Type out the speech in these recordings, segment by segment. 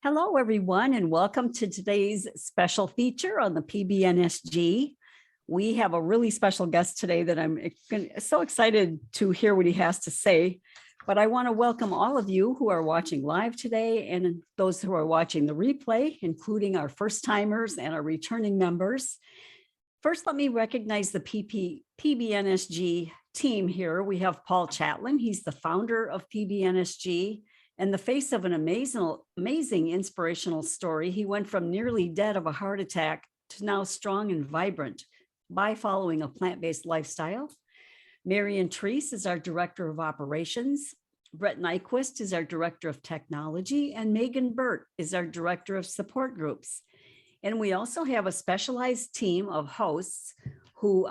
Hello, everyone, and welcome to today's special feature on the PBNSG. We have a really special guest today that I'm so excited to hear what he has to say. But I want to welcome all of you who are watching live today and those who are watching the replay, including our first timers and our returning members. First, let me recognize the PBNSG team here. We have Paul Chatlin. He's the founder of PBNSG and the face of an amazing inspirational story. He went from nearly dead of a heart attack to now strong and vibrant by following a plant-based lifestyle. Marion Treese is our Director of Operations. Brett Nyquist is our Director of Technology, and Megan Burt is our Director of Support Groups. And we also have a specialized team of hosts who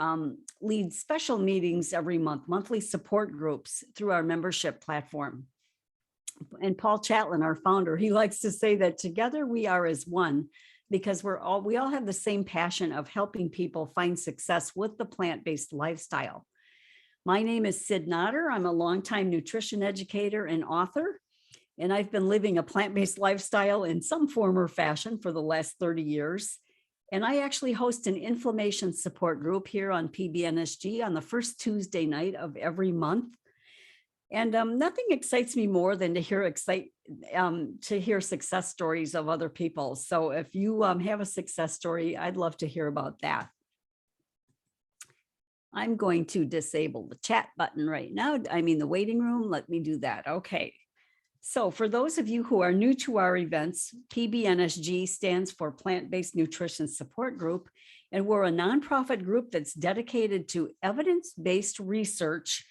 lead special meetings every month, monthly support groups through our membership platform. And Paul Chatlin, our founder, he likes to say that together we are as one, because we all have the same passion of helping people find success with the plant-based lifestyle. My name is Sid Notter. I'm a longtime nutrition educator and author, and I've been living a plant-based lifestyle in some form or fashion for the last 30 years. And I actually host an inflammation support group here on PBNSG on the first Tuesday night of every month. And nothing excites me more than to hear success stories of other people. So if you have a success story, I'd love to hear about that. I'm going to disable the chat button right now. I mean, the waiting room. Let me do that. Okay. So for those of you who are new to our events, PBNSG stands for Plant-Based Nutrition Support Group, and we're a nonprofit group that's dedicated to evidence-based research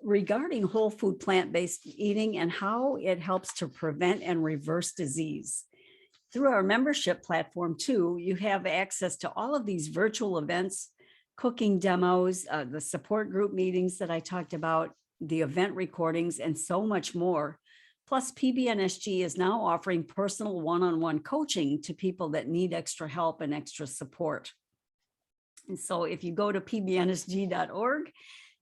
regarding whole food plant-based eating and how it helps to prevent and reverse disease. Through our membership platform too, you have access to all of these virtual events, cooking demos, the support group meetings that I talked about, the event recordings, and so much more. Plus, PBNSG is now offering personal one-on-one coaching to people that need extra help and extra support. And so if you go to pbnsg.org,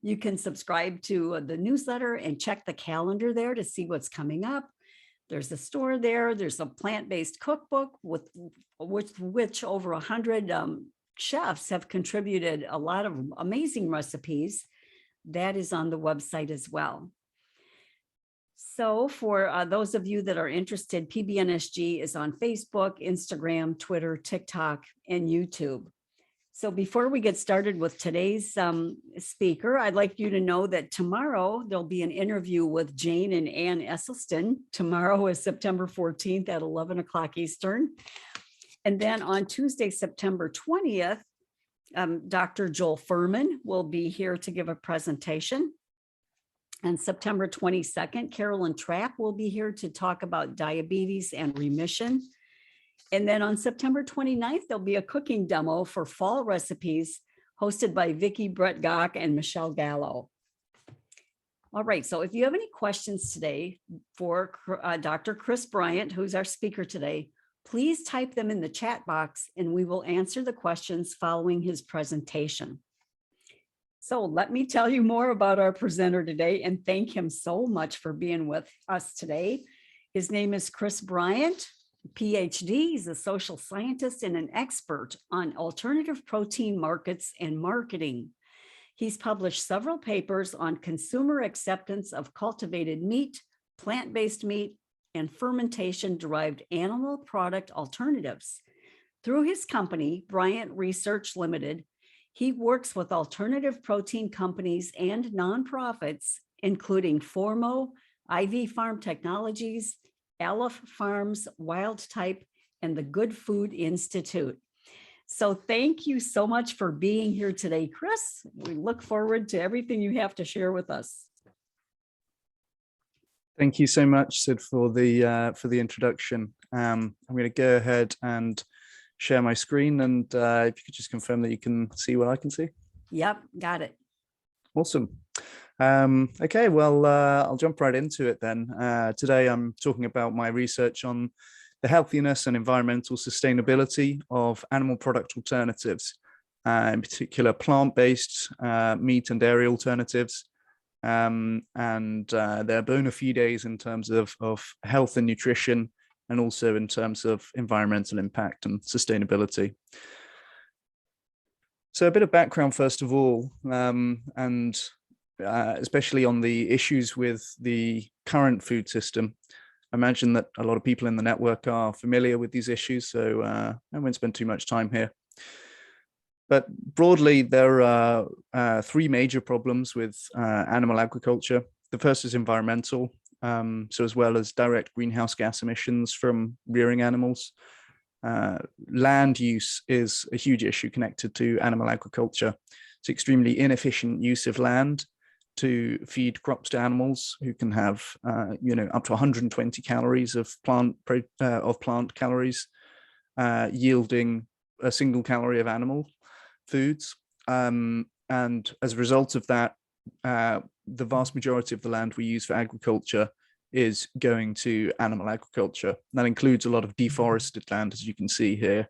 you can subscribe to the newsletter and check the calendar there to see what's coming up. There's a store there. There's a plant-based cookbook with which over 100 chefs have contributed a lot of amazing recipes. That is on the website as well. So for those of you that are interested, PBNSG is on Facebook, Instagram, Twitter, TikTok, and YouTube. So before we get started with today's speaker, I'd like you to know that tomorrow there'll be an interview with Jane and Ann Esselstyn. Tomorrow is September 14th at 11 o'clock Eastern. And then on Tuesday, September 20th, Dr. Joel Furman will be here to give a presentation. And September 22nd, Carolyn Trapp will be here to talk about diabetes and remission. And then on September 29th, there'll be a cooking demo for fall recipes hosted by Vicki Brett Gock and Michelle Gallo. All right, so if you have any questions today for Dr. Chris Bryant, who's our speaker today, please type them in the chat box and we will answer the questions following his presentation. So let me tell you more about our presenter today and thank him so much for being with us today. His name is Chris Bryant. PhD, he's a social scientist and an expert on alternative protein markets and marketing. He's published several papers on consumer acceptance of cultivated meat, plant-based meat, and fermentation-derived animal product alternatives. Through his company, Bryant Research Limited, he works with alternative protein companies and nonprofits, including Formo, IV Farm Technologies, Aleph Farms, Wild Type, and the Good Food Institute. So thank you so much for being here today, Chris. We look forward to everything you have to share with us. Thank you so much, Sid, for the introduction. I'm going to go ahead and share my screen, and if you could just confirm that you can see what I can see. Yep, got it. Awesome. Okay, well, I'll jump right into it then. Today, I'm talking about my research on the healthiness and environmental sustainability of animal product alternatives, in particular plant-based meat and dairy alternatives, and their bona fides in terms of health and nutrition, and also in terms of environmental impact and sustainability. So a bit of background, first of all, and especially on the issues with the current food system. I imagine that a lot of people in the network are familiar with these issues, so I won't spend too much time here. But broadly, there are three major problems with animal agriculture. The first is environmental, so as well as direct greenhouse gas emissions from rearing animals. Land use is a huge issue connected to animal agriculture. It's extremely inefficient use of land to feed crops to animals who can have, up to 120 calories of plant calories, yielding a single calorie of animal foods. And as a result of that, the vast majority of the land we use for agriculture is going to animal agriculture. That includes a lot of deforested land, as you can see here,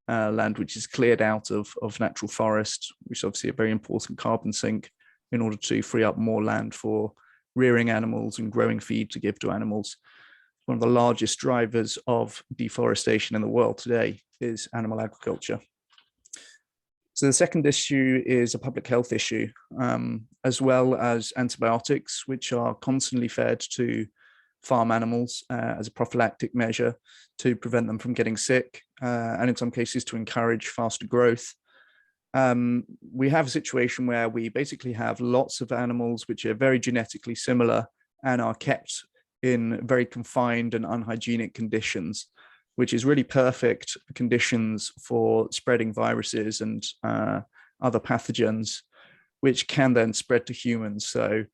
land which is cleared out of natural forest, which is obviously a very important carbon sink in order to free up more land for rearing animals and growing feed to give to animals. One of the largest drivers of deforestation in the world today is animal agriculture. So the second issue is a public health issue, as well as antibiotics, which are constantly fed to farm animals as a prophylactic measure to prevent them from getting sick, and in some cases to encourage faster growth. We have a situation where we basically have lots of animals which are very genetically similar and are kept in very confined and unhygienic conditions, which is really perfect conditions for spreading viruses and other pathogens, which can then spread to humans. So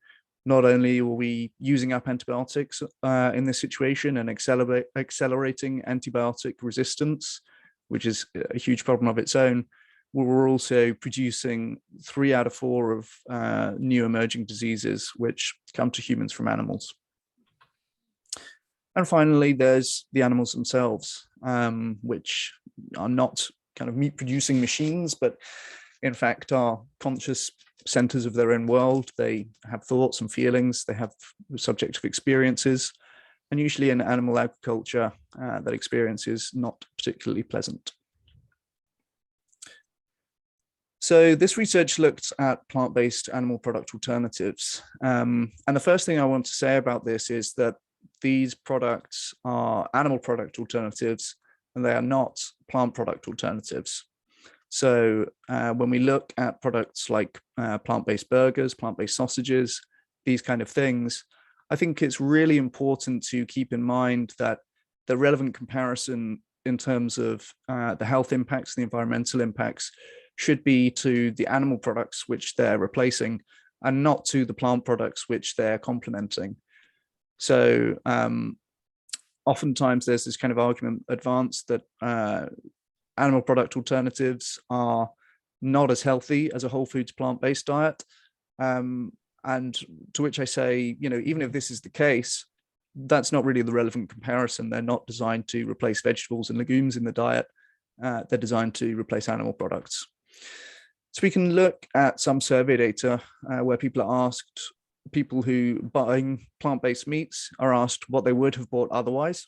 not only are we using up antibiotics in this situation and accelerating antibiotic resistance, which is a huge problem of its own, we're also producing 3 out of 4 of new emerging diseases which come to humans from animals. And finally, there's the animals themselves, which are not kind of meat-producing machines, but in fact are conscious centers of their own world. They have thoughts and feelings, they have subjective experiences, and usually in animal agriculture, that experience is not particularly pleasant. So this research looked at plant-based animal product alternatives. And the first thing I want to say about this is that these products are animal product alternatives and they are not plant product alternatives. So when we look at products like plant-based burgers, plant-based sausages, these kind of things, I think it's really important to keep in mind that the relevant comparison in terms of the health impacts, the environmental impacts, should be to the animal products which they're replacing and not to the plant products which they're complementing. So oftentimes there's this kind of argument advanced that animal product alternatives are not as healthy as a whole foods plant-based diet. And to which I say, even if this is the case, that's not really the relevant comparison. They're not designed to replace vegetables and legumes in the diet. They're designed to replace animal products. So we can look at some survey data where people are asked, people who buying plant-based meats are asked what they would have bought otherwise.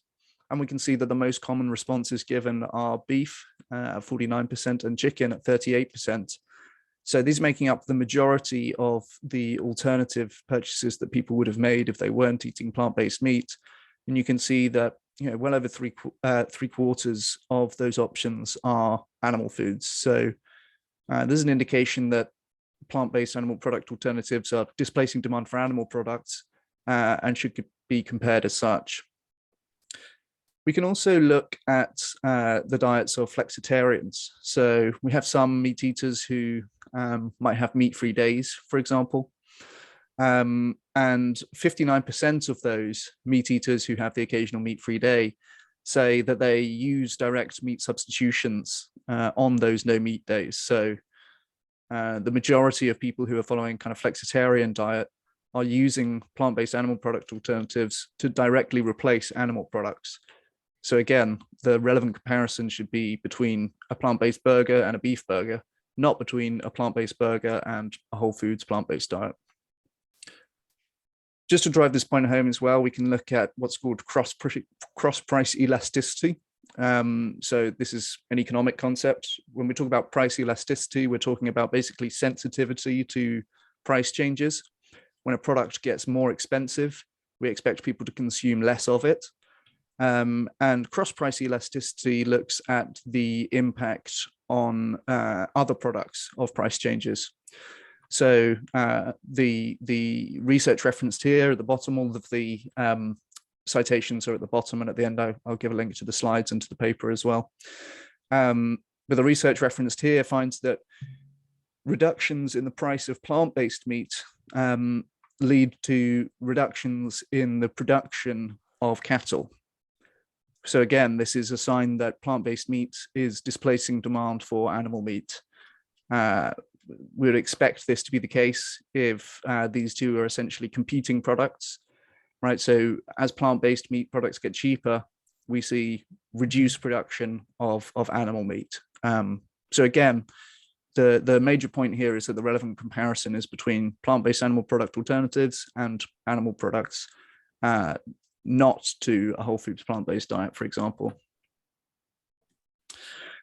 And we can see that the most common responses given are beef at 49% and chicken at 38%. So these making up the majority of the alternative purchases that people would have made if they weren't eating plant-based meat. And you can see that well over three quarters of those options are animal foods. So there's an indication that plant-based animal product alternatives are displacing demand for animal products and should be compared as such. We can also look at the diets of flexitarians. So we have some meat eaters who might have meat-free days, for example. And 59% of those meat eaters who have the occasional meat-free day say that they use direct meat substitutions on those no-meat days. So the majority of people who are following kind of flexitarian diet are using plant-based animal product alternatives to directly replace animal products. So again, the relevant comparison should be between a plant-based burger and a beef burger, not between a plant-based burger and a whole foods plant-based diet. Just to drive this point home as well, we can look at what's called cross-price elasticity. So this is an economic concept. When we talk about price elasticity, we're talking about basically sensitivity to price changes. When a product gets more expensive, we expect people to consume less of it. And cross-price elasticity looks at the impact on other products of price changes. So the research referenced here at the bottom, all of the citations are at the bottom, and at the end I'll give a link to the slides and to the paper as well. But the research referenced here finds that reductions in the price of plant-based meat lead to reductions in the production of cattle. So again, this is a sign that plant-based meat is displacing demand for animal meat. We would expect this to be the case if these two are essentially competing products, right? So as plant-based meat products get cheaper, we see reduced production of animal meat. So again, the major point here is that the relevant comparison is between plant-based animal product alternatives and animal products, not to a whole foods plant-based diet, for example.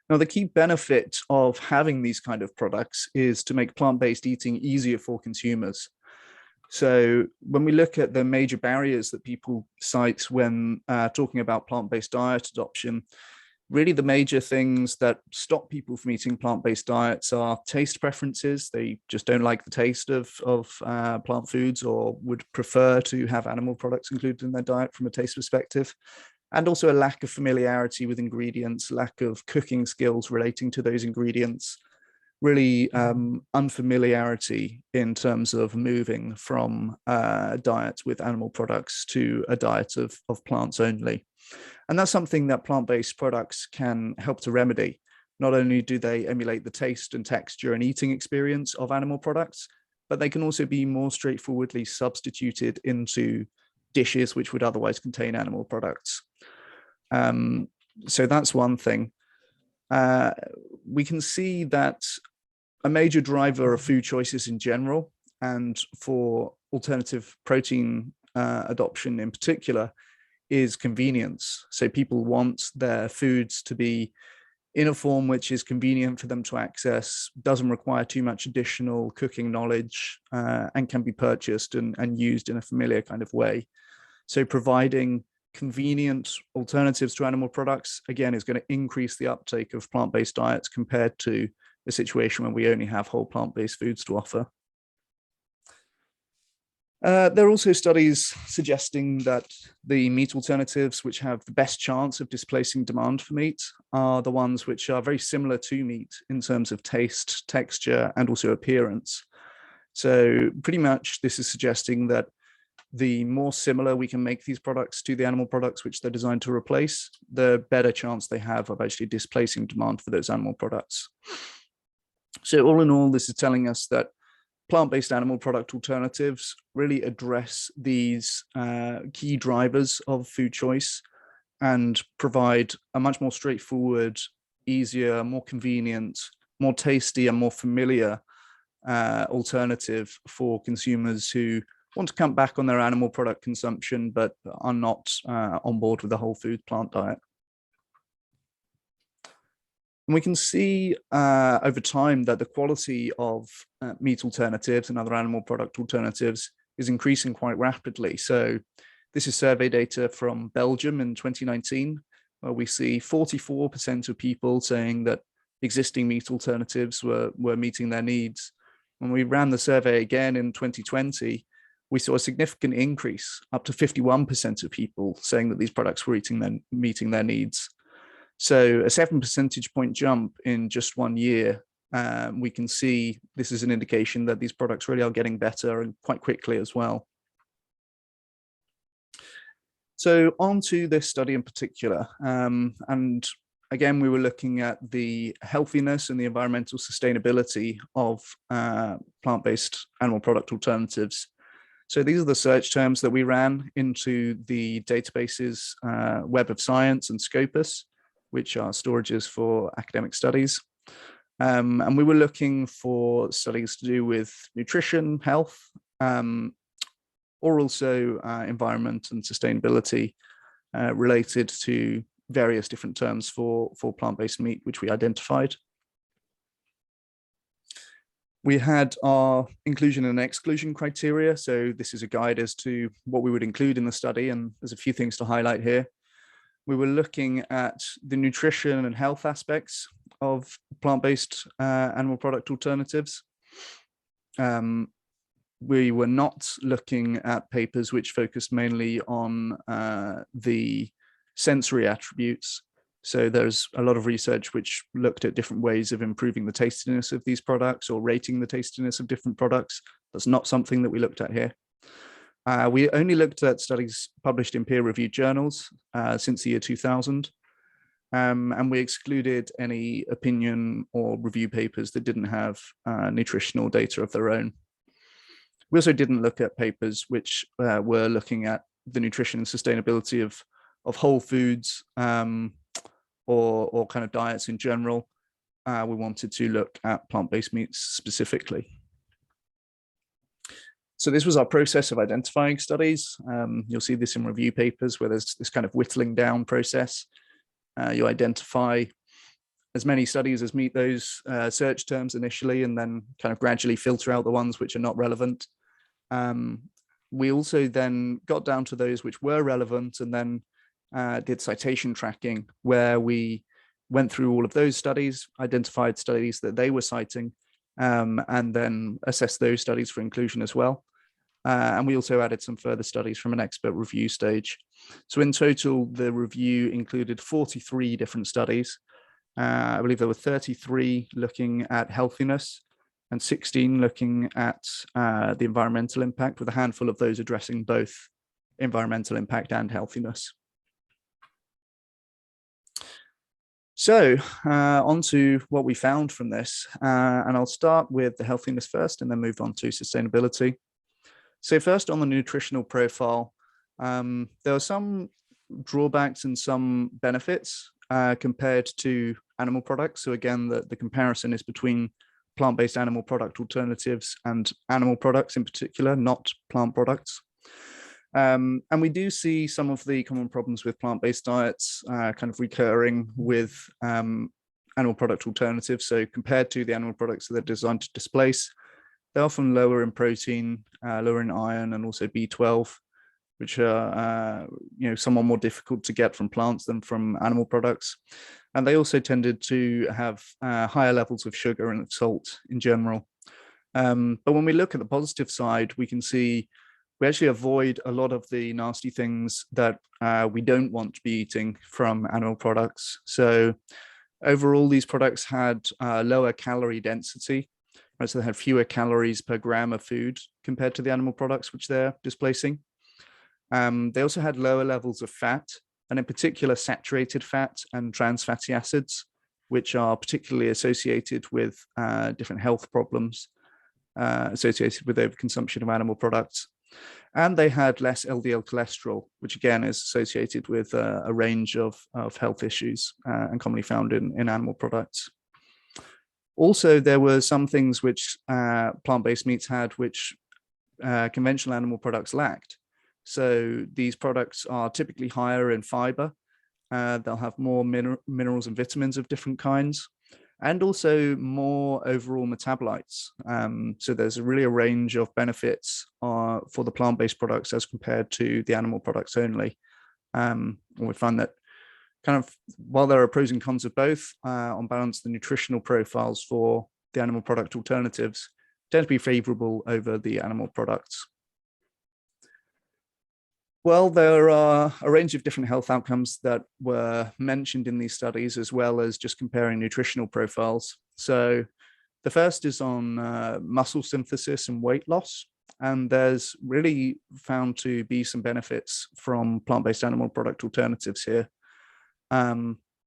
Now, the key benefit of having these kind of products is to make plant-based eating easier for consumers. So when we look at the major barriers that people cite when talking about plant-based diet adoption, really the major things that stop people from eating plant-based diets are taste preferences. They just don't like the taste of plant foods, or would prefer to have animal products included in their diet from a taste perspective. And also a lack of familiarity with ingredients, lack of cooking skills relating to those ingredients, really unfamiliarity in terms of moving from a diet with animal products to a diet of plants only. And that's something that plant-based products can help to remedy. Not only do they emulate the taste and texture and eating experience of animal products, but they can also be more straightforwardly substituted into dishes which would otherwise contain animal products. So that's one thing. We can see that a major driver of food choices in general, and for alternative protein adoption in particular, is convenience. So people want their foods to be in a form which is convenient for them to access, doesn't require too much additional cooking knowledge, and can be purchased and used in a familiar kind of way. So providing convenient alternatives to animal products, again, is going to increase the uptake of plant-based diets compared to a situation where we only have whole plant-based foods to offer. There are also studies suggesting that the meat alternatives which have the best chance of displacing demand for meat are the ones which are very similar to meat in terms of taste, texture, and also appearance. So pretty much this is suggesting that the more similar we can make these products to the animal products which they're designed to replace, the better chance they have of actually displacing demand for those animal products. So all in all, this is telling us that plant-based animal product alternatives really address these key drivers of food choice and provide a much more straightforward, easier, more convenient, more tasty, and more familiar alternative for consumers who want to cut back on their animal product consumption, but are not on board with the whole food plant diet. And we can see over time that the quality of meat alternatives and other animal product alternatives is increasing quite rapidly. So this is survey data from Belgium in 2019, where we see 44% of people saying that existing meat alternatives were meeting their needs. When we ran the survey again in 2020, we saw a significant increase, up to 51% of people saying that these products were meeting their needs. So a 7 percentage point jump in just 1 year. We can see this is an indication that these products really are getting better, and quite quickly as well. So on to this study in particular. And again, we were looking at the healthiness and the environmental sustainability of plant-based animal product alternatives. So these are the search terms that we ran into the databases Web of Science and Scopus, which are storages for academic studies. And we were looking for studies to do with nutrition, health, or also environment and sustainability related to various different terms for plant-based meat, which we identified. We had our inclusion and exclusion criteria. So this is a guide as to what we would include in the study. And there's a few things to highlight here. We were looking at the nutrition and health aspects of plant-based animal product alternatives. We were not looking at papers which focused mainly on the sensory attributes. So there's a lot of research which looked at different ways of improving the tastiness of these products or rating the tastiness of different products. That's not something that we looked at here. We only looked at studies published in peer-reviewed journals since the year 2000. And we excluded any opinion or review papers that didn't have nutritional data of their own. We also didn't look at papers which were looking at the nutrition and sustainability of whole foods or kind of diets in general. We wanted to look at plant-based meats specifically. So this was our process of identifying studies. You'll see this in review papers where there's this kind of whittling down process. You identify as many studies as meet those search terms initially, and then kind of gradually filter out the ones which are not relevant. We also then got down to those which were relevant and then did citation tracking, where we went through all of those studies, identified studies that they were citing, and then assessed those studies for inclusion as well. And we also added some further studies from an expert review stage. So in total, the review included 43 different studies. I believe there were 33 looking at healthiness and 16 looking at the environmental impact, with a handful of those addressing both environmental impact and healthiness. So on to what we found from this, and I'll start with the healthiness first and then move on to sustainability. So first, on the nutritional profile, there are some drawbacks and some benefits compared to animal products. So again, the comparison is between plant-based animal product alternatives and animal products in particular, not plant products. And we do see some of the common problems with plant-based diets kind of recurring with animal product alternatives. So compared to the animal products that they're designed to displace, they're often lower in protein, lower in iron, and also B12, which are somewhat more difficult to get from plants than from animal products. And they also tended to have higher levels of sugar and salt in general. But when we look at the positive side, we can see we actually avoid a lot of the nasty things that we don't want to be eating from animal products. So overall, these products had lower calorie density, right? So they had fewer calories per gram of food compared to the animal products which they're displacing. They also had lower levels of fat, and in particular saturated fat and trans fatty acids, which are particularly associated with different health problems associated with overconsumption of animal products. And they had less LDL cholesterol, which again is associated with a range of health issues and commonly found in animal products. Also, there were some things which plant-based meats had, which conventional animal products lacked. So these products are typically higher in fiber. They'll have more minerals and vitamins of different kinds, and also more overall metabolites. So there's really a range of benefits for the plant-based products as compared to the animal products only. And we find that kind of, while there are pros and cons of both, on balance, the nutritional profiles for the animal product alternatives tend to be favorable over the animal products. Well, there are a range of different health outcomes that were mentioned in these studies, as well as just comparing nutritional profiles. So the first is on muscle synthesis and weight loss. And there's really found to be some benefits from plant-based animal product alternatives here.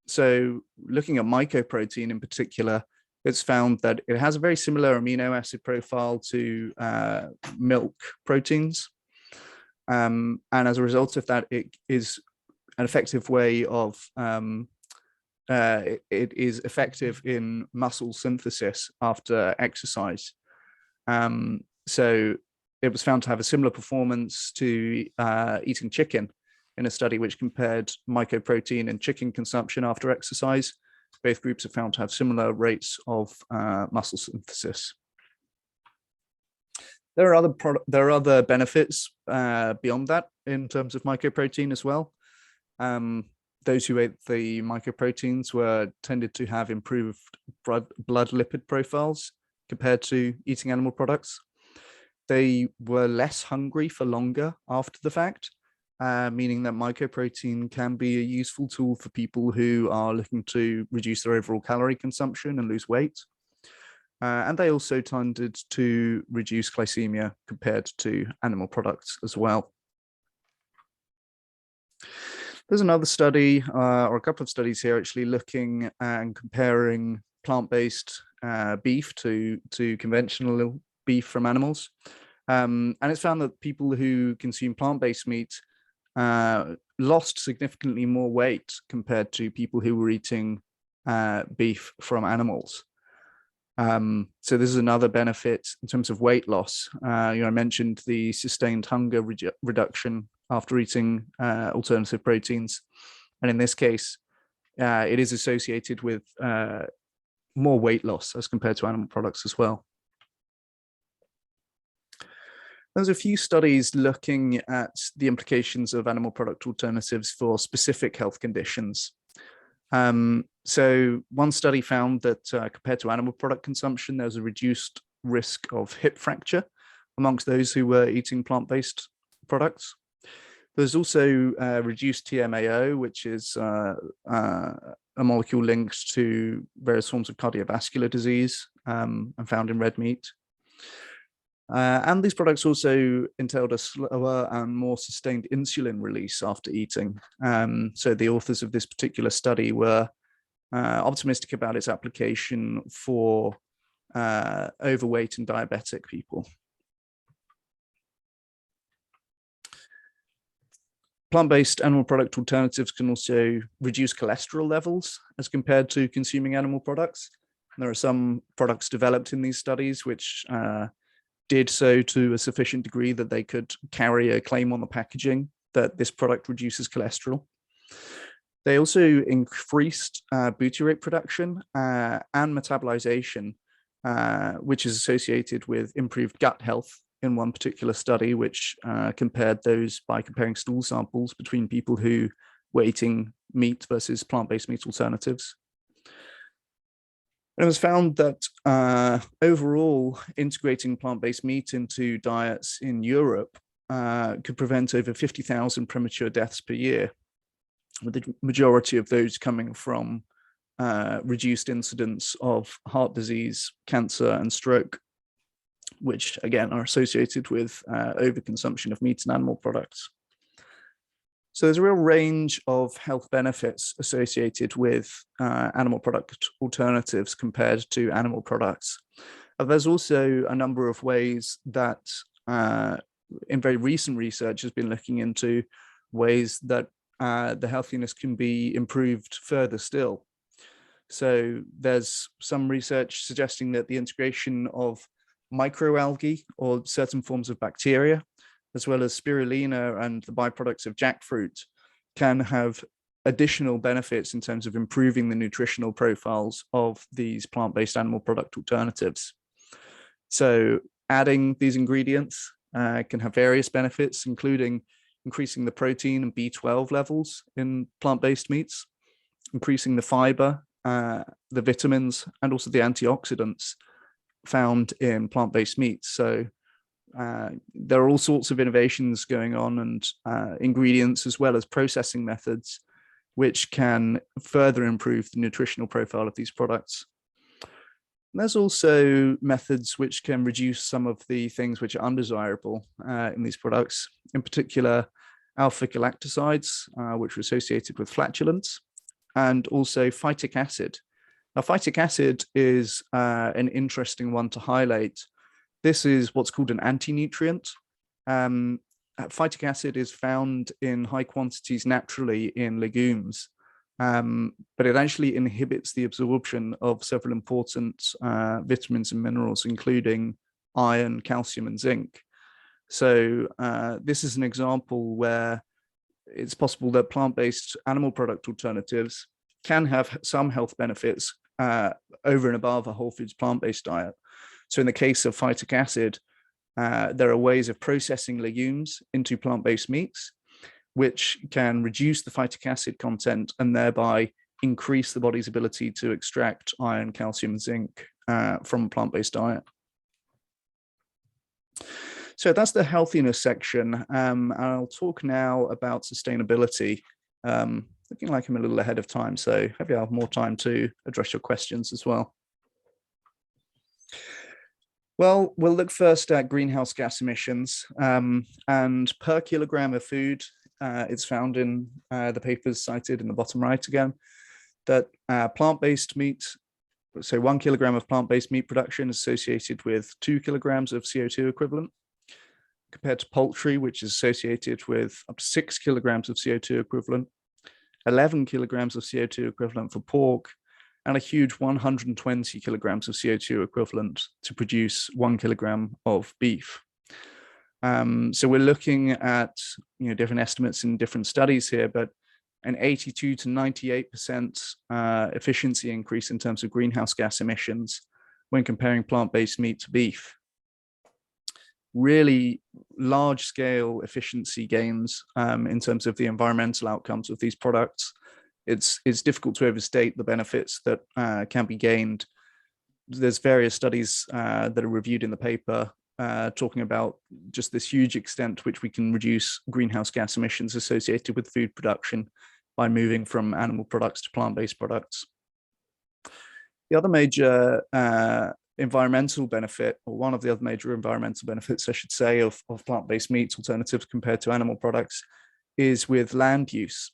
So looking at mycoprotein in particular, it's found that it has a very similar amino acid profile to milk proteins. And as a result of that, it is an effective way of, it is effective in muscle synthesis after exercise. So it was found to have a similar performance to eating chicken in a study which compared mycoprotein and chicken consumption after exercise. Both groups are found to have similar rates of muscle synthesis. There are other benefits beyond that in terms of mycoprotein as well. Those who ate the mycoproteins tended to have improved blood lipid profiles compared to eating animal products. They were less hungry for longer after the fact, meaning that mycoprotein can be a useful tool for people who are looking to reduce their overall calorie consumption and lose weight. And they also tended to reduce glycemia compared to animal products as well. There's another study, or a couple of studies here actually looking and comparing plant-based beef to conventional beef from animals. And it's found that people who consume plant-based meat lost significantly more weight compared to people who were eating beef from animals. So this is another benefit in terms of weight loss. I mentioned the sustained hunger reduction after eating alternative proteins. And in this case, it is associated with more weight loss as compared to animal products as well. There's a few studies looking at the implications of animal product alternatives for specific health conditions. So one study found that compared to animal product consumption, there was a reduced risk of hip fracture amongst those who were eating plant-based products. There's also reduced TMAO, which is a molecule linked to various forms of cardiovascular disease and found in red meat. And these products also entailed a slower and more sustained insulin release after eating. So the authors of this particular study were optimistic about its application for overweight and diabetic people. Plant-based animal product alternatives can also reduce cholesterol levels as compared to consuming animal products. There are some products developed in these studies which did so to a sufficient degree that they could carry a claim on the packaging that this product reduces cholesterol. They also increased butyrate production and metabolization, which is associated with improved gut health in one particular study, which compared those by comparing stool samples between people who were eating meat versus plant-based meat alternatives. And it was found that overall, integrating plant-based meat into diets in Europe could prevent over 50,000 premature deaths per year, with the majority of those coming from reduced incidence of heart disease, cancer, and stroke, which again are associated with overconsumption of meat and animal products. So there's a real range of health benefits associated with animal product alternatives compared to animal products. There's also a number of ways that in very recent research has been looking into ways that the healthiness can be improved further still. So there's some research suggesting that the integration of microalgae or certain forms of bacteria, as well as spirulina and the byproducts of jackfruit, can have additional benefits in terms of improving the nutritional profiles of these plant-based animal product alternatives. So adding these ingredients can have various benefits, including increasing the protein and B12 levels in plant-based meats, increasing the fiber, the vitamins, and also the antioxidants found in plant-based meats. So there are all sorts of innovations going on and ingredients as well as processing methods which can further improve the nutritional profile of these products. And there's also methods which can reduce some of the things which are undesirable in these products, in particular alpha-galactosides, which are associated with flatulence, and also phytic acid. Now, phytic acid is an interesting one to highlight. This is what's called an anti-nutrient. Phytic acid is found in high quantities naturally in legumes, but it actually inhibits the absorption of several important vitamins and minerals, including iron, calcium, and zinc. So this is an example where it's possible that plant-based animal product alternatives can have some health benefits over and above a whole foods plant-based diet. So in the case of phytic acid, there are ways of processing legumes into plant-based meats, which can reduce the phytic acid content and thereby increase the body's ability to extract iron, calcium, and zinc from a plant-based diet. So that's the healthiness section. I'll talk now about sustainability. Looking like I'm a little ahead of time, so maybe I'll have more time to address your questions as well. Well, we'll look first at greenhouse gas emissions, and per kilogram of food, it's found in the papers cited in the bottom right again, that plant-based meat, so 1 kilogram of plant-based meat production is associated with 2 kilograms of CO2 equivalent, compared to poultry, which is associated with up to 6 kilograms of CO2 equivalent, 11 kilograms of CO2 equivalent for pork, and a huge 120 kilograms of CO2 equivalent to produce 1 kilogram of beef. So we're looking at different estimates in different studies here, but an 82 to 98% efficiency increase in terms of greenhouse gas emissions when comparing plant-based meat to beef. Really large scale efficiency gains in terms of the environmental outcomes of these products. It's difficult to overstate the benefits that can be gained. There's various studies that are reviewed in the paper talking about just this huge extent to which we can reduce greenhouse gas emissions associated with food production by moving from animal products to plant-based products. The other major environmental benefit, or one of the other major environmental benefits, I should say, of plant-based meat alternatives compared to animal products is with land use.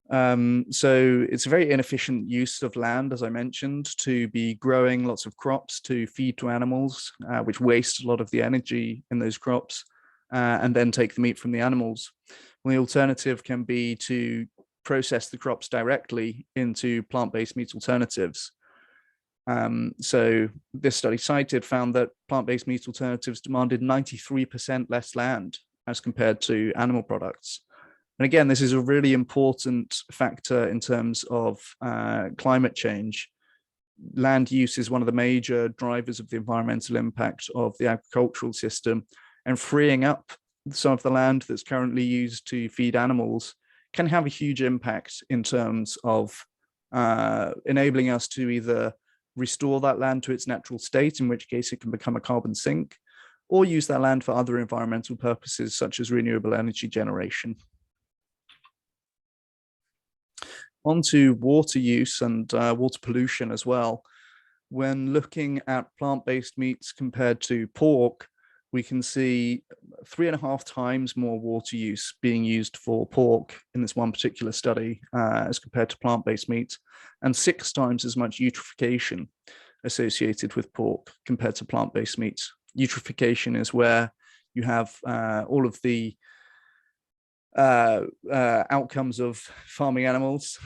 So it's a very inefficient use of land, as I mentioned, to be growing lots of crops to feed to animals, which waste a lot of the energy in those crops, and then take the meat from the animals. Well, the alternative can be to process the crops directly into plant-based meat alternatives. So this study cited found that plant-based meat alternatives demanded 93% less land as compared to animal products. And again, this is a really important factor in terms of climate change. Land use is one of the major drivers of the environmental impact of the agricultural system, and freeing up some of the land that's currently used to feed animals can have a huge impact in terms of enabling us to either restore that land to its natural state, in which case it can become a carbon sink, or use that land for other environmental purposes, such as renewable energy generation. On to water use and water pollution as well. When looking at plant-based meats compared to pork, we can see 3.5 times more water use being used for pork in this one particular study as compared to plant-based meat, and 6 times as much eutrophication associated with pork compared to plant-based meat. Eutrophication is where you have all of the outcomes of farming animals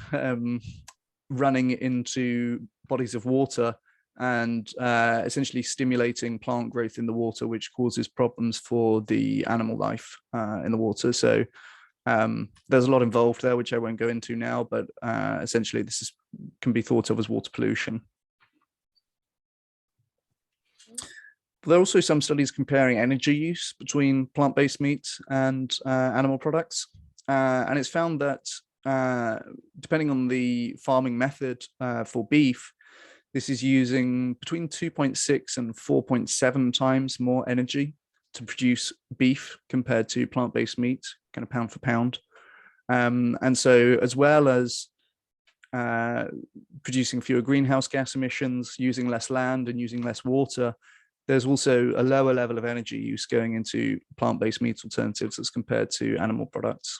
running into bodies of water and essentially stimulating plant growth in the water, which causes problems for the animal life in the water. So there's a lot involved there, which I won't go into now, but essentially this can be thought of as water pollution. There are also some studies comparing energy use between plant-based meats and animal products. And it's found that depending on the farming method for beef, this is using between 2.6 and 4.7 times more energy to produce beef compared to plant-based meat, kind of pound for pound. And so as well as producing fewer greenhouse gas emissions, using less land and using less water, there's also a lower level of energy use going into plant-based meat alternatives as compared to animal products.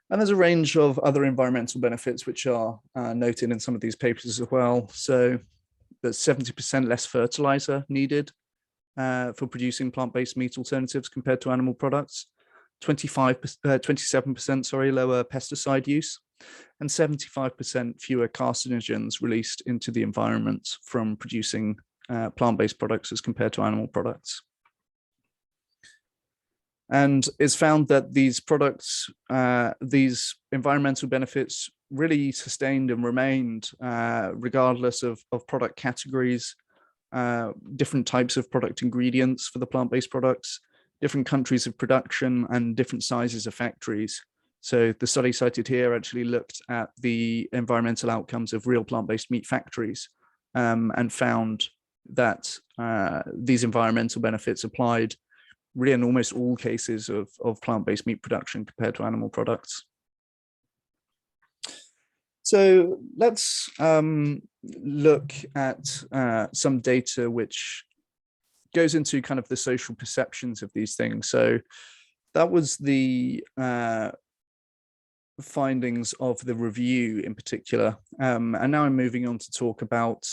And there's a range of other environmental benefits which are noted in some of these papers as well. So there's 70% less fertilizer needed for producing plant-based meat alternatives compared to animal products, 27% lower pesticide use, and 75% fewer carcinogens released into the environment from producing plant-based products as compared to animal products. And it's found that these products, these environmental benefits really sustained and remained regardless of product categories, different types of product ingredients for the plant-based products, different countries of production, and different sizes of factories. So the study cited here actually looked at the environmental outcomes of real plant-based meat factories and found that these environmental benefits applied really in almost all cases of plant-based meat production compared to animal products. So let's look at some data which goes into kind of the social perceptions of these things. So that was the findings of the review in particular. And now I'm moving on to talk about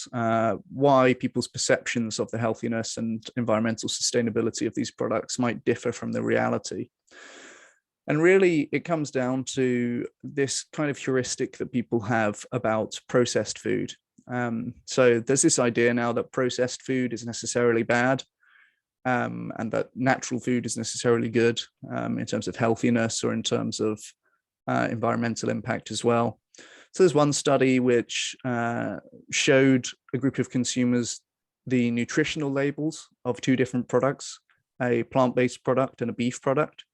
why people's perceptions of the healthiness and environmental sustainability of these products might differ from the reality. And really, it comes down to this kind of heuristic that people have about processed food. So there's this idea now that processed food is necessarily bad, and that natural food is necessarily good in terms of healthiness or in terms of environmental impact as well. So there's one study which showed a group of consumers the nutritional labels of two different products, a plant-based product and a beef product.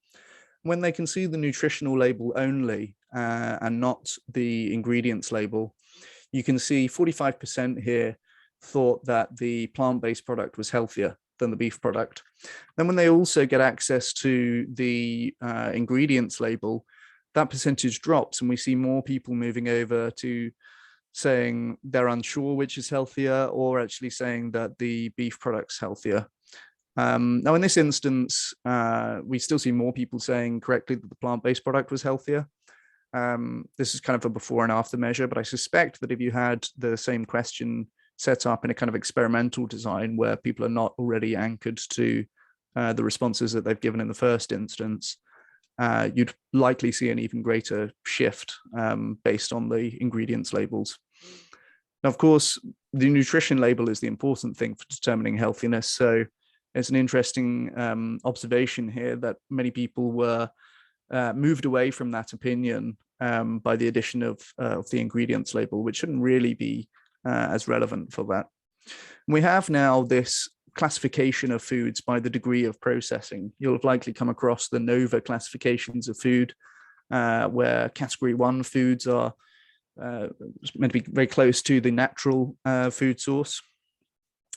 When they can see the nutritional label only and not the ingredients label, you can see 45% here thought that the plant-based product was healthier than the beef product. Then when they also get access to the ingredients label, that percentage drops, and we see more people moving over to saying they're unsure which is healthier, or actually saying that the beef product's healthier. Now, in this instance, we still see more people saying correctly that the plant-based product was healthier. This is kind of a before and after measure, but I suspect that if you had the same question set up in a kind of experimental design where people are not already anchored to the responses that they've given in the first instance, you'd likely see an even greater shift based on the ingredients labels. Now, of course, the nutrition label is the important thing for determining healthiness. So it's an interesting observation here that many people were moved away from that opinion by the addition of the ingredients label, which shouldn't really be as relevant for that. We have now this classification of foods by the degree of processing. You'll have likely come across the NOVA classifications of food, where category 1 foods are meant to be very close to the natural food source.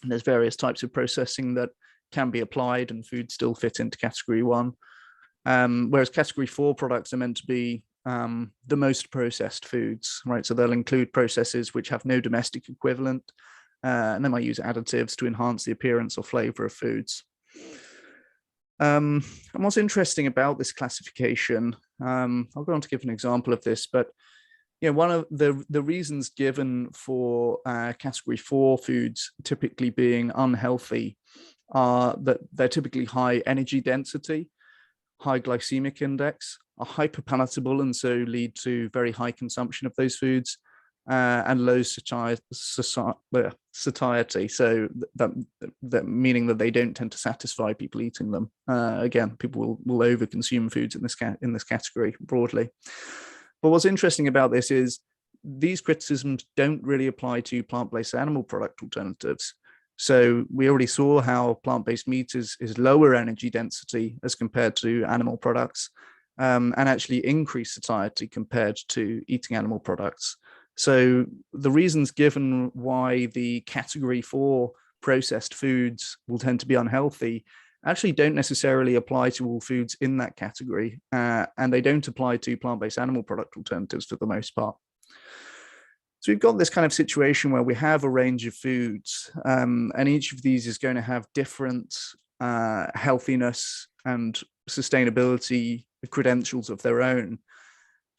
And there's various types of processing that can be applied, and foods still fit into category 1. Whereas category 4 products are meant to be the most processed foods, right? So they'll include processes which have no domestic equivalent, and they might use additives to enhance the appearance or flavor of foods. And what's interesting about this classification, I'll go on to give an example of this, but one of the reasons given for category 4 foods typically being unhealthy are that they're typically high energy density, high glycemic index, are hyperpalatable, and so lead to very high consumption of those foods, and low satiety. So that meaning that they don't tend to satisfy people eating them. Again, people will overconsume foods in this category broadly. But what's interesting about this is these criticisms don't really apply to plant-based animal product alternatives. So we already saw how plant-based meat is lower energy density as compared to animal products, and actually increased satiety compared to eating animal products. So the reasons given why the category 4 processed foods will tend to be unhealthy actually don't necessarily apply to all foods in that category, and they don't apply to plant-based animal product alternatives for the most part. So we've got this kind of situation where we have a range of foods, and each of these is going to have different healthiness and sustainability credentials of their own.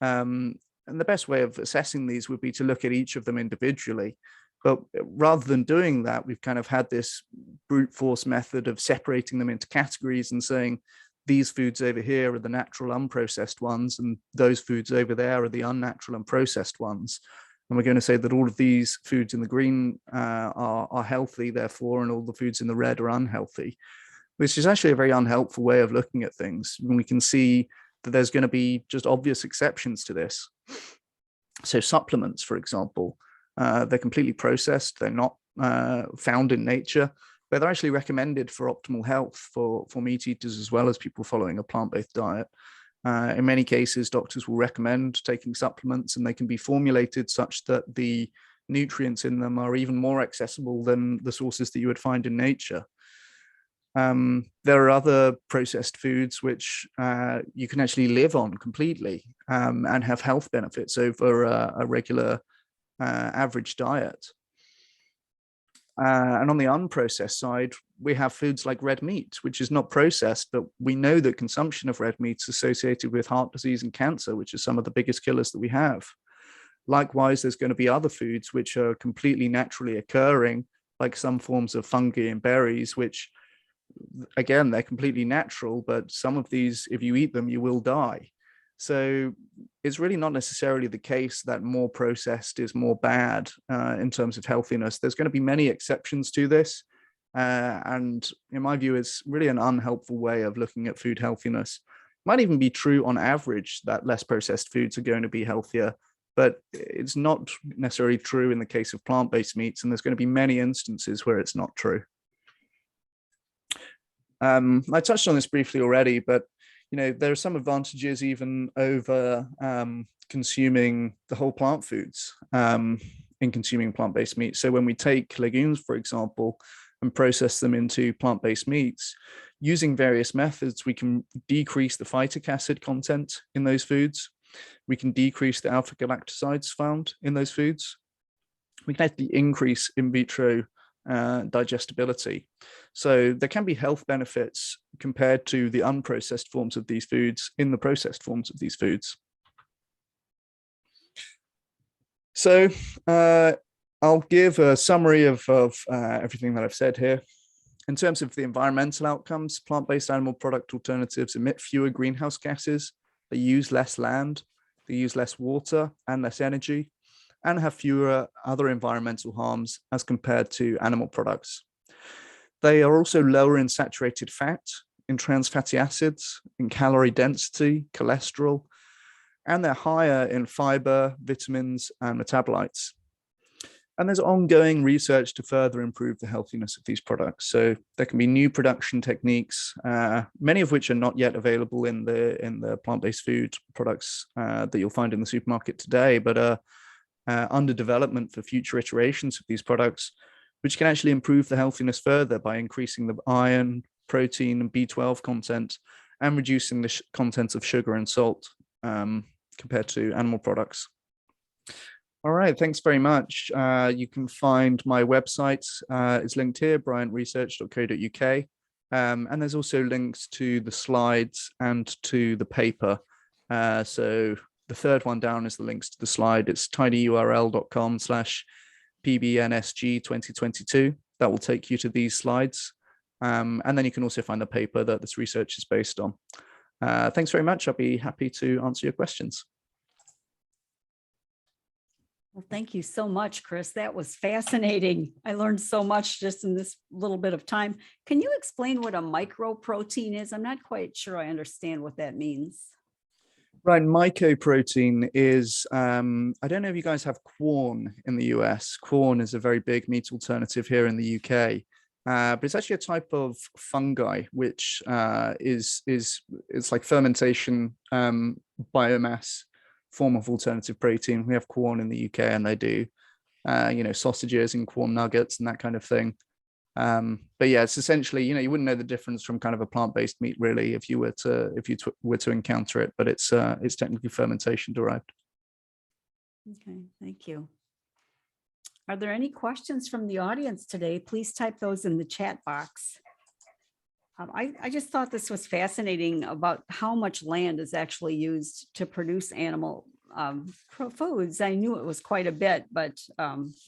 And the best way of assessing these would be to look at each of them individually. But rather than doing that, we've kind of had this brute force method of separating them into categories and saying these foods over here are the natural unprocessed ones, and those foods over there are the unnatural and processed ones. And we're going to say that all of these foods in the green are healthy, therefore, and all the foods in the red are unhealthy, which is actually a very unhelpful way of looking at things. And we can see that there's going to be just obvious exceptions to this. So supplements, for example, they're completely processed. They're not found in nature, but they're actually recommended for optimal health for meat eaters as well as people following a plant-based diet. In many cases, doctors will recommend taking supplements, and they can be formulated such that the nutrients in them are even more accessible than the sources that you would find in nature. There are other processed foods which you can actually live on completely and have health benefits over a regular average diet. And on the unprocessed side, we have foods like red meat, which is not processed, but we know that consumption of red meat is associated with heart disease and cancer, which are some of the biggest killers that we have. Likewise, there's going to be other foods which are completely naturally occurring, like some forms of fungi and berries, which, again, they're completely natural, but some of these, if you eat them, you will die. So it's really not necessarily the case that more processed is more bad in terms of healthiness. There's going to be many exceptions to this. And in my view, it's really an unhelpful way of looking at food healthiness. It might even be true on average that less processed foods are going to be healthier, but it's not necessarily true in the case of plant-based meats. And there's going to be many instances where it's not true. I touched on this briefly already, but there are some advantages even over consuming the whole plant foods in consuming plant-based meat. So when we take legumes, for example, and process them into plant-based meats, using various methods, we can decrease the phytic acid content in those foods. We can decrease the alpha galactosides found in those foods. We can actually increase in vitro digestibility. So there can be health benefits compared to the unprocessed forms of these foods in the processed forms of these foods. So I'll give a summary of everything that I've said here. In terms of the environmental outcomes, plant-based animal product alternatives emit fewer greenhouse gases, they use less land, they use less water and less energy, and have fewer other environmental harms as compared to animal products. They are also lower in saturated fat, in trans fatty acids, in calorie density, cholesterol, and they're higher in fiber, vitamins, and metabolites. And there's ongoing research to further improve the healthiness of these products. So there can be new production techniques, many of which are not yet available in the plant-based food products that you'll find in the supermarket today, but under development for future iterations of these products, which can actually improve the healthiness further by increasing the iron, protein, and B12 content, and reducing the content of sugar and salt compared to animal products. All right, thanks very much. You can find my website. It's linked here, bryantresearch.co.uk. And there's also links to the slides and to the paper. So the third one down is the links to the slide. It's tinyurl.com/PBNSG 2022. That will take you to these slides. And then you can also find the paper that this research is based on. Thanks very much. I'll be happy to answer your questions. Well, thank you so much, Chris. That was fascinating. I learned so much just in this little bit of time. Can you explain what a microprotein is? I'm not quite sure I understand what that means. Right, mycoprotein is, I don't know if you guys have Quorn in the US. Quorn is a very big meat alternative here in the UK, but it's actually a type of fungi, which it's like fermentation biomass form of alternative protein. We have Quorn in the UK, and they do, sausages and Quorn nuggets and that kind of thing. But yeah, it's essentially, you wouldn't know the difference from kind of a plant-based meat really if you were to encounter it, but it's technically fermentation derived. Okay, thank you. Are there any questions from the audience today? Please type those in the chat box. I just thought this was fascinating about how much land is actually used to produce animal foods. I knew it was quite a bit, but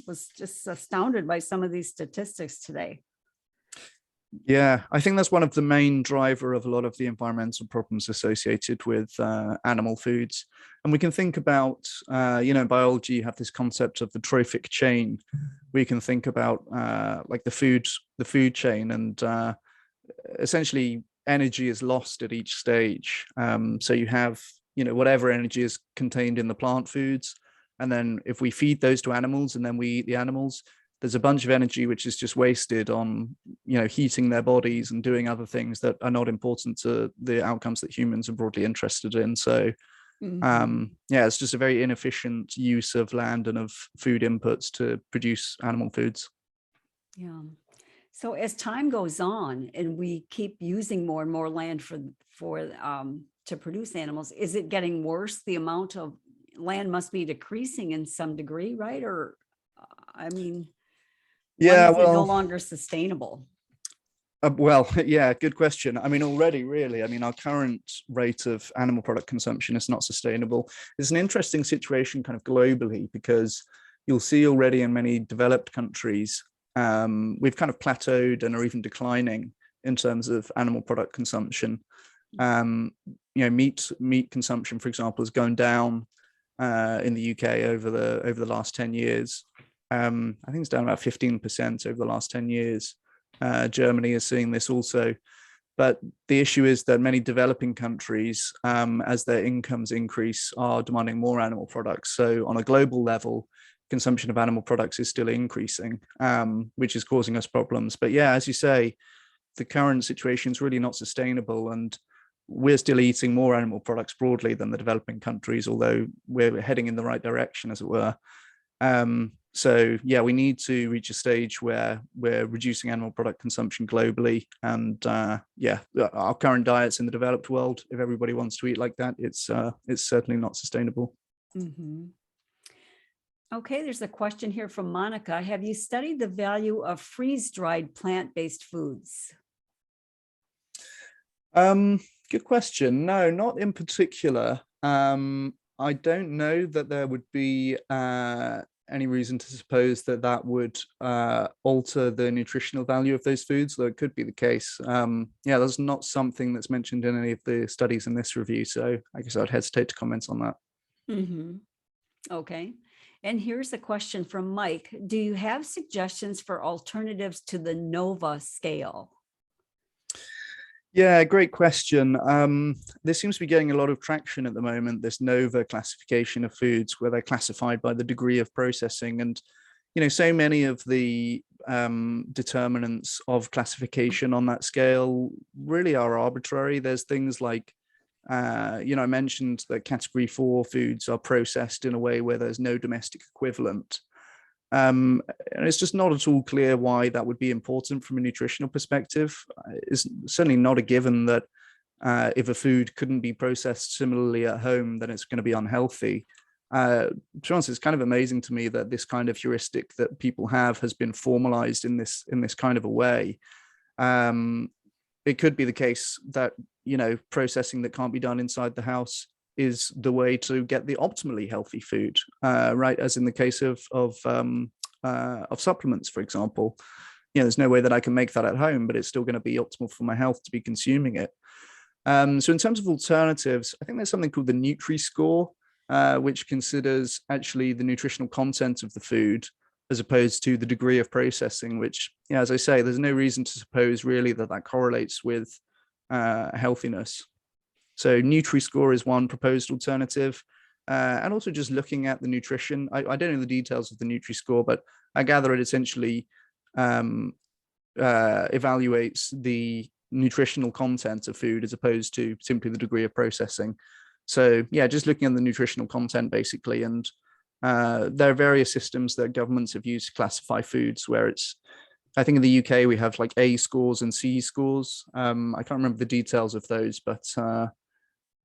was just astounded by some of these statistics today. Yeah, I think that's one of the main driver of a lot of the environmental problems associated with animal foods. And we can think about, in biology, you have this concept of the trophic chain. We can think about like the food chain, and essentially energy is lost at each stage. So you have, whatever energy is contained in the plant foods, and then if we feed those to animals and then we eat the animals, there's a bunch of energy which is just wasted on, heating their bodies and doing other things that are not important to the outcomes that humans are broadly interested in. So yeah, it's just a very inefficient use of land and of food inputs to produce animal foods. Yeah. So as time goes on and we keep using more and more land to produce animals, is it getting worse? The amount of land must be decreasing in some degree, right? Or, I mean, when Yeah, is it no well, longer sustainable? well, yeah, good question. I mean, already, really, I mean, our current rate of animal product consumption is not sustainable. It's an interesting situation kind of globally, because you'll see already in many developed countries, we've kind of plateaued and are even declining in terms of animal product consumption. Meat consumption, for example, has gone down in the UK over the last 10 years. I think it's down about 15% over the last 10 years. Germany is seeing this also. But the issue is that many developing countries, as their incomes increase, are demanding more animal products. So on a global level, consumption of animal products is still increasing, which is causing us problems. But yeah, as you say, the current situation is really not sustainable, and we're still eating more animal products broadly than the developing countries, although we're heading in the right direction, as it were. So yeah, we need to reach a stage where we're reducing animal product consumption globally. And yeah, our current diets in the developed world, if everybody wants to eat like that, it's certainly not sustainable. Mm-hmm. Okay, there's a question here from Monica. Have you studied the value of freeze-dried plant-based foods? Good question. No, not in particular. I don't know that there would be any reason to suppose that that would alter the nutritional value of those foods, though it could be the case. Yeah, that's not something that's mentioned in any of the studies in this review, so I guess I'd hesitate to comment on that. Mm-hmm. Okay. And here's a question from Mike. Do you have suggestions for alternatives to the NOVA scale? Yeah, great question. This seems to be getting a lot of traction at the moment, this NOVA classification of foods, where they're classified by the degree of processing. And, so many of the determinants of classification on that scale really are arbitrary. There's things like, I mentioned that category 4 foods are processed in a way where there's no domestic equivalent. And it's just not at all clear why that would be important from a nutritional perspective. It's certainly not a given that if a food couldn't be processed similarly at home, then it's going to be unhealthy. To be honest, it's kind of amazing to me that this kind of heuristic that people have has been formalized in this kind of a way. It could be the case that processing that can't be done inside the house is the way to get the optimally healthy food, right? As in the case of supplements, for example. There's no way that I can make that at home, but it's still going to be optimal for my health to be consuming it. So in terms of alternatives, I think there's something called the Nutri-Score, which considers actually the nutritional content of the food as opposed to the degree of processing, which, as I say, there's no reason to suppose really that correlates with healthiness. So Nutri-Score is one proposed alternative. And also just looking at the nutrition. I don't know the details of the Nutri-Score, but I gather it essentially evaluates the nutritional content of food as opposed to simply the degree of processing. So yeah, just looking at the nutritional content basically. And there are various systems that governments have used to classify foods where I think in the UK we have like A scores and C scores. I can't remember the details of those, but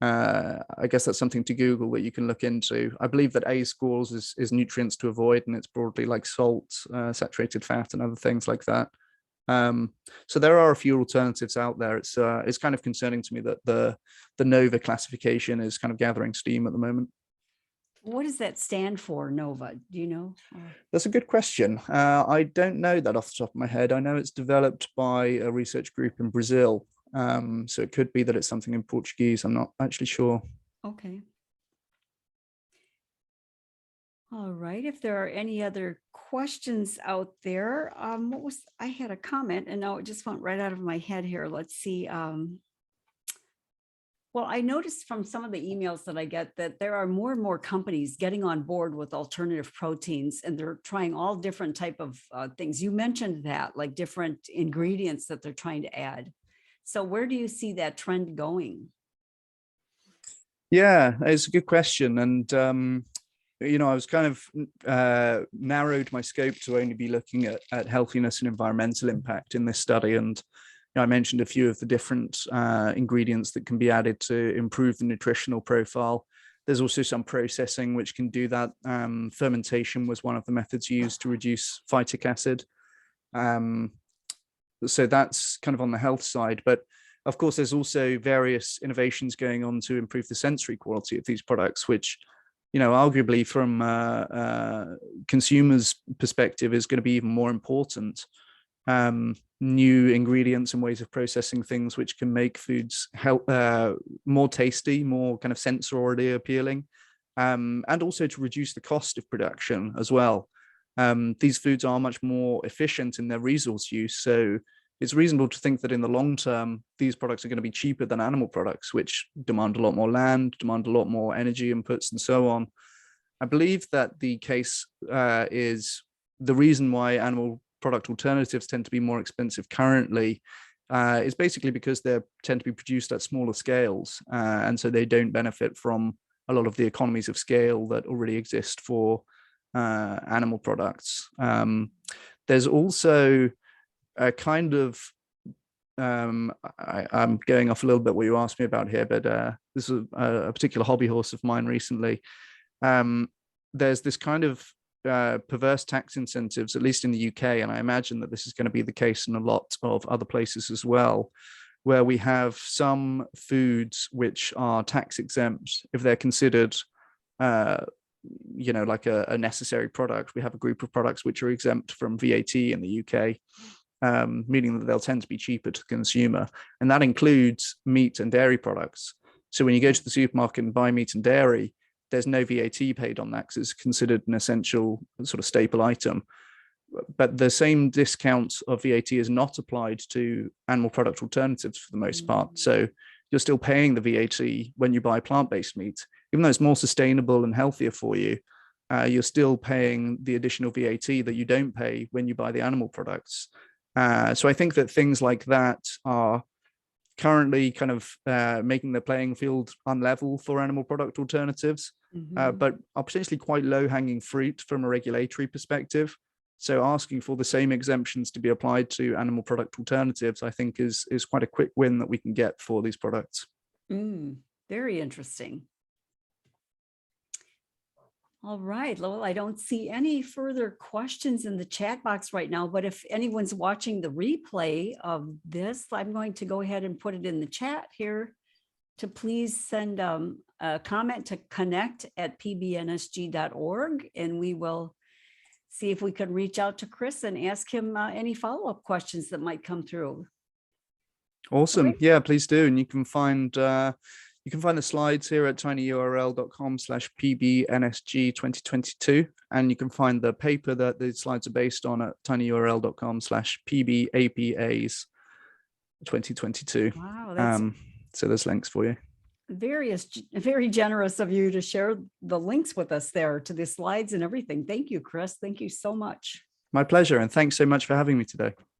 I guess that's something to Google that you can look into. I believe that A scores is nutrients to avoid, and it's broadly like salt, saturated fat, and other things like that. So there are a few alternatives out there. It's kind of concerning to me that the NOVA classification is kind of gathering steam at the moment. What does that stand for, NOVA? Do you know? Or- That's a good question. I don't know that off the top of my head. I know it's developed by a research group in Brazil. So it could be that it's something in Portuguese. I'm not actually sure. Okay. All right. If there are any other questions out there, I had a comment and now it just went right out of my head here. Let's see. Well, I noticed from some of the emails that I get that there are more and more companies getting on board with alternative proteins, and they're trying all different type of things. You mentioned that, like different ingredients that they're trying to add. So where do you see that trend going? Yeah, it's a good question. And, I was kind of narrowed my scope to only be looking at healthiness and environmental impact in this study. And I mentioned a few of the different ingredients that can be added to improve the nutritional profile. There's also some processing which can do that. Fermentation was one of the methods used to reduce phytic acid. So that's kind of on the health side. But of course, there's also various innovations going on to improve the sensory quality of these products, which, arguably from consumers' perspective is going to be even more important. New ingredients and ways of processing things which can make foods more tasty, more kind of sensorially appealing, and also to reduce the cost of production as well. These foods are much more efficient in their resource use, so it's reasonable to think that in the long term, these products are going to be cheaper than animal products, which demand a lot more land, demand a lot more energy inputs, and so on. I believe that the case is the reason why animal product alternatives tend to be more expensive currently is basically because they tend to be produced at smaller scales, and so they don't benefit from a lot of the economies of scale that already exist for animal products. There's also a kind of I'm going off a little bit what you asked me about here, but this is a particular hobby horse of mine recently. There's this kind of perverse tax incentives, at least in the UK, and I imagine that this is going to be the case in a lot of other places as well, where we have some foods which are tax exempt if they're considered like a necessary product. We have a group of products which are exempt from VAT in the UK, meaning that they'll tend to be cheaper to the consumer. And that includes meat and dairy products. So when you go to the supermarket and buy meat and dairy, there's no VAT paid on that because it's considered an essential sort of staple item. But the same discount of VAT is not applied to animal product alternatives for the most part. So you're still paying the VAT when you buy plant-based meat. Even though it's more sustainable and healthier for you, you're still paying the additional VAT that you don't pay when you buy the animal products. So I think that things like that are currently kind of making the playing field unlevel for animal product alternatives, but are potentially quite low-hanging fruit from a regulatory perspective. So asking for the same exemptions to be applied to animal product alternatives, I think, is quite a quick win that we can get for these products. Very interesting. All right. Well, I don't see any further questions in the chat box right now, but if anyone's watching the replay of this, I'm going to go ahead and put it in the chat here to please send a comment to connect@pbnsg.org, and we will see if we can reach out to Chris and ask him any follow-up questions that might come through. Awesome. Right. Yeah, please do. And you can find the slides here at tinyurl.com/pbnsg 2022. And you can find the paper that the slides are based on at tinyurl.com/pbapas 2022. Wow, so there's links for you. Very generous of you to share the links with us there to the slides and everything. Thank you, Chris. Thank you so much. My pleasure. And thanks so much for having me today.